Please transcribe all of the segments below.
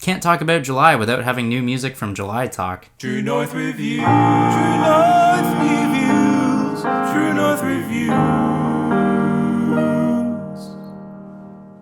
Can't talk about July without having new music from July Talk. True North Reviews, True North Reviews, True North Reviews.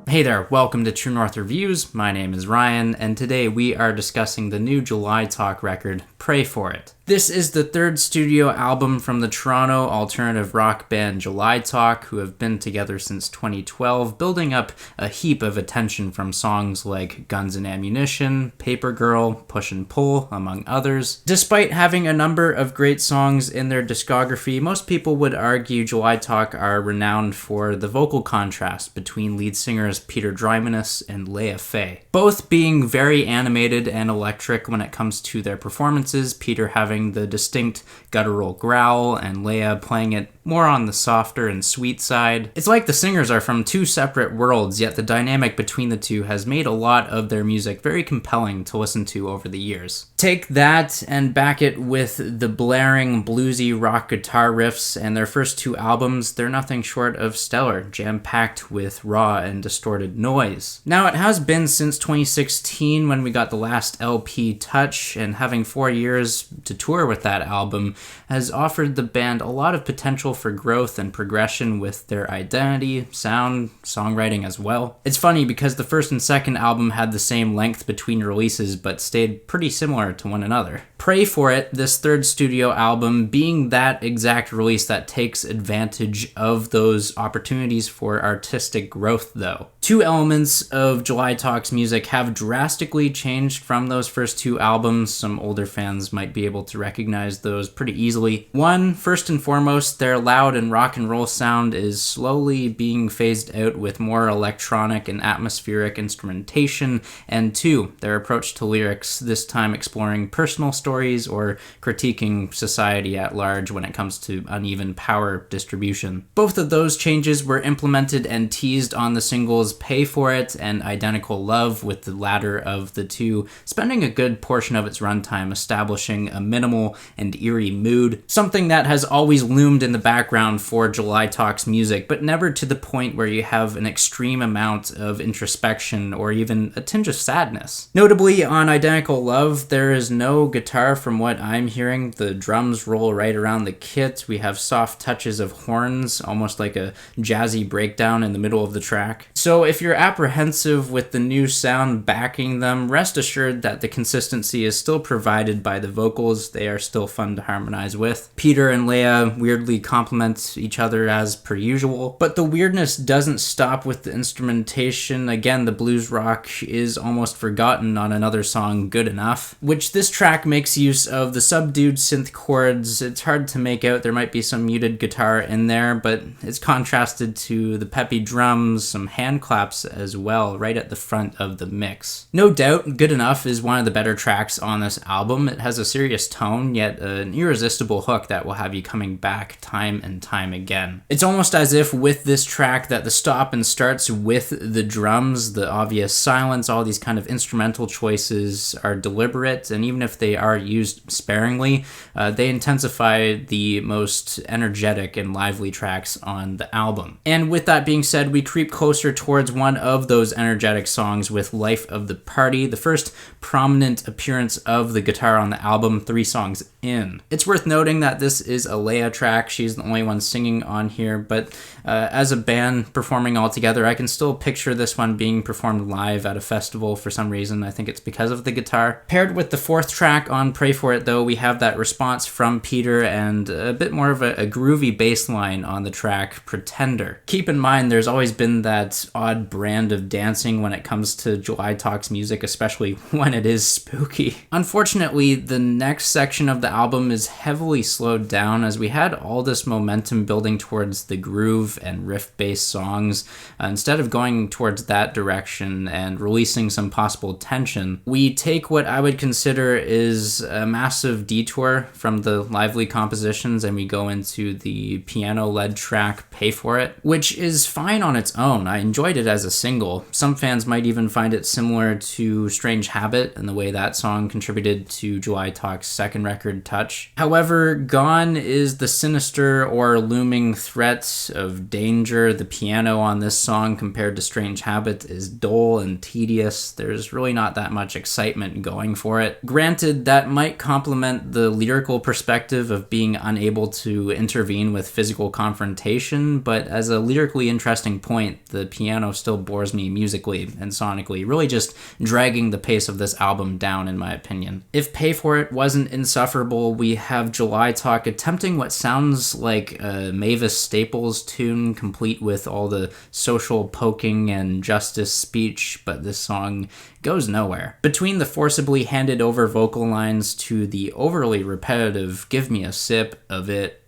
Hey there, welcome to True North Reviews. My name is Ryan, and today we are discussing the new July Talk record, Pray For It. This is the third studio album from the Toronto alternative rock band July Talk, who have been together since 2012, building up a heap of attention from songs like Guns and Ammunition, Paper Girl, Push and Pull, among others. Despite having a number of great songs in their discography, most people would argue July Talk are renowned for the vocal contrast between lead singers Peter Governess and Leah Fave. Both being very animated and electric when it comes to their performances, Peter having the distinct guttural growl and Leah playing it more on the softer and sweet side. It's like the singers are from two separate worlds, yet the dynamic between the two has made a lot of their music very compelling to listen to over the years. Take that and back it with the blaring bluesy rock guitar riffs, and their first two albums, they're nothing short of stellar, jam-packed with raw and distorted noise. Now, it has been since 2016 when we got the last LP Touch, and having 4 years to tour with that album has offered the band a lot of potential for growth and progression with their identity, sound, songwriting as well. It's funny because the first and second album had the same length between releases but stayed pretty similar to one another. Pray For It, this third studio album, being that exact release that takes advantage of those opportunities for artistic growth though. Two elements of July Talk's music have drastically changed from those first two albums. Some older fans might be able to recognize those pretty easily. One, first and foremost, their loud and rock and roll sound is slowly being phased out with more electronic and atmospheric instrumentation. And two, their approach to lyrics, this time exploring personal stories or critiquing society at large when it comes to uneven power distribution. Both of those changes were implemented and teased on the singles Pay For It and Identical Love, with the latter of the two spending a good portion of its runtime establishing a minimal and eerie mood, something that has always loomed in the background for July Talk's music, but never to the point where you have an extreme amount of introspection or even a tinge of sadness. Notably, on Identical Love, there is no guitar from what I'm hearing. The drums roll right around the kit. We have soft touches of horns, almost like a jazzy breakdown in the middle of the track. So if you're apprehensive with the new sound backing them, rest assured that the consistency is still provided by the vocals. They are still fun to harmonize with. Peter and Leah weirdly complement each other as per usual, but the weirdness doesn't stop with the instrumentation. Again, the blues rock is almost forgotten on another song, Good Enough, which this track makes use of the subdued synth chords. It's hard to make out. There might be some muted guitar in there, but it's contrasted to the peppy drums, some hand claps as well, right at the front of the mix. No doubt, Good Enough is one of the better tracks on this album. It has a serious tone, yet an irresistible hook that will have you coming back time and time again. It's almost as if with this track that the stop and starts with the drums, the obvious silence, all these kind of instrumental choices are deliberate, and even if they are used sparingly, they intensify the most energetic and lively tracks on the album. And with that being said, we creep closer towards one of those energetic songs with Life of the Party, the first prominent appearance of the guitar on the album 3 songs in. It's worth noting that this is a Leah track. She's the only one singing on here, but as a band performing all together, I can still picture this one being performed live at a festival for some reason. I think it's because of the guitar. Paired with the fourth track on Pray For It, though, we have that response from Peter and a bit more of a groovy bass line on the track Pretender. Keep in mind, there's always been that odd brand of dancing when it comes to July Talk's music, especially when it is spooky. Unfortunately, the next section of the album is heavily slowed down as we had all this momentum building towards the groove and riff-based songs. Instead of going towards that direction and releasing some possible tension, we take what I would consider is a massive detour from the lively compositions and we go into the piano-led track Pay For It, which is fine on its own. I enjoyed it as a single. Some fans might even find it similar to Strange Habit in the way that song contributed to July Talk's second record, Touch. However, Gone is the sinister or looming threat of danger. The piano on this song compared to Strange Habit is dull and tedious. There's really not that much excitement going for it. Granted, that might complement the lyrical perspective of being unable to intervene with physical confrontation, but as a lyrically interesting point, the piano still bores me musically and sonically, really just dragging the pace of this album down in my opinion. If Pay For It wasn't insufferable, we have July Talk attempting what sounds like a Mavis Staples tune, complete with all the social poking and justice speech, but this song goes nowhere. Between the forcibly handed over vocal lines to the overly repetitive "give me a sip of it,"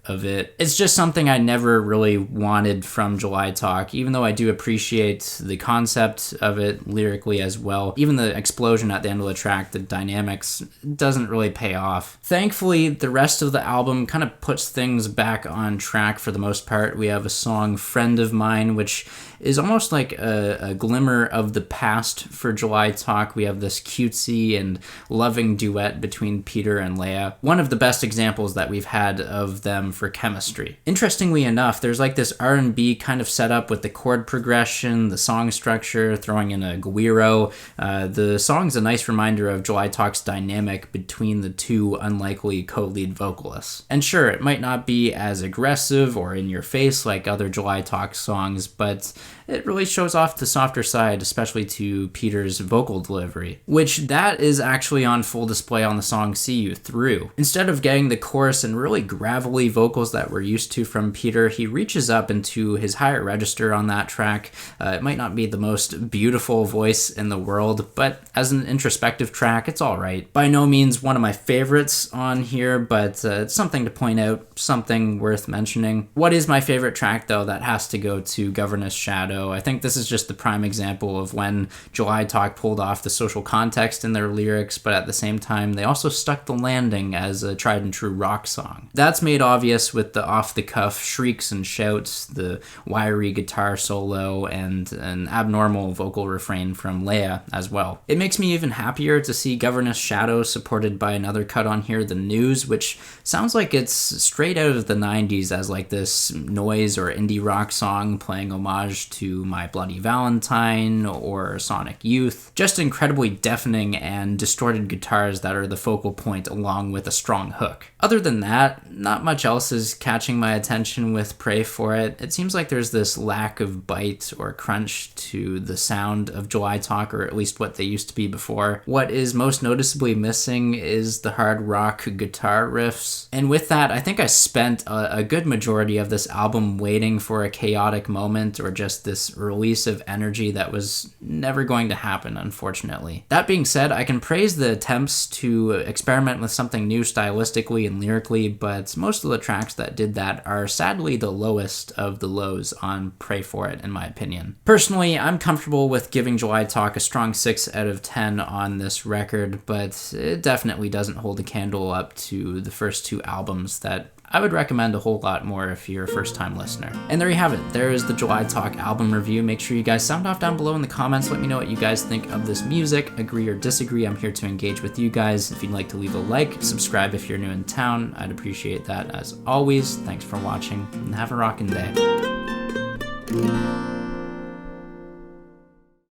it's just something I never really wanted from July Talk, even though I do appreciate the concept of it lyrically as well. Even the explosion at the end of the track, the dynamics, doesn't really pay off. Thankfully, the rest of the album kind of puts things back on track for the most part. We have a song, Friend of Mine, which is almost like a glimmer of the past for July Talk. We have this cutesy and loving duet between Peter and Leia. One of the best examples that we've had of them for chemistry. Interestingly enough, there's like this R&B kind of setup with the chord progression, the song structure, throwing in a guiro. The song's a nice reminder of July Talk's dynamic between the two unlikely co-lead vocalists. And sure, it might not be as aggressive or in your face like other July Talk songs, but it really shows off the softer side, especially to Peter's vocal delivery, which that is actually on full display on the song See You Through. Instead of getting the chorus and really gravelly vocals that we're used to from Peter, he reaches up into his higher register on that track. It might not be the most beautiful voice in the world, but as an introspective track, it's alright. By no means one of my favorites on here, but it's something to point out, something worth mentioning. What is my favorite track though? That has to go to Governess Shadow. I think this is just the prime example of when July Talk pulled off the social context in their lyrics, but at the same time, they also stuck the landing as a tried and true rock song. That's made obvious with the off-the-cuff shrieks and shouts, the wiry guitar solo, and an abnormal vocal refrain from Leia as well. It makes me even happier to see Governess Shadow supported by another cut on here, The News, which sounds like it's straight out of the 90s as like this noise or indie rock song playing homage to My Bloody Valentine or Sonic Youth. Just incredibly deafening and distorted guitars that are the focal point along with a strong hook. Other than that, not much else is catching my attention with Pray For It. It seems like there's this lack of bite or crunch to the sound of July Talk, or at least what they used to be before. What is most noticeably missing is the hard rock guitar riffs. And with that, I think I spent a good majority of this album waiting for a chaotic moment or just this release of energy that was never going to happen, unfortunately. That being said, I can praise the attempts to experiment with something new stylistically and lyrically, but most of the tracks that did that are sadly the lowest of the lows on Pray For It, in my opinion. Personally, I'm comfortable with giving July Talk a strong 6 out of 10 on this record, but it definitely doesn't hold a candle up to the first two albums that I would recommend a whole lot more if you're a first-time listener. And there you have it. There is the July Talk album review. Make sure you guys sound off down below in the comments. Let me know what you guys think of this music. Agree or disagree. I'm here to engage with you guys. If you'd like to leave a like, subscribe if you're new in town. I'd appreciate that as always. Thanks for watching, and have a rockin' day.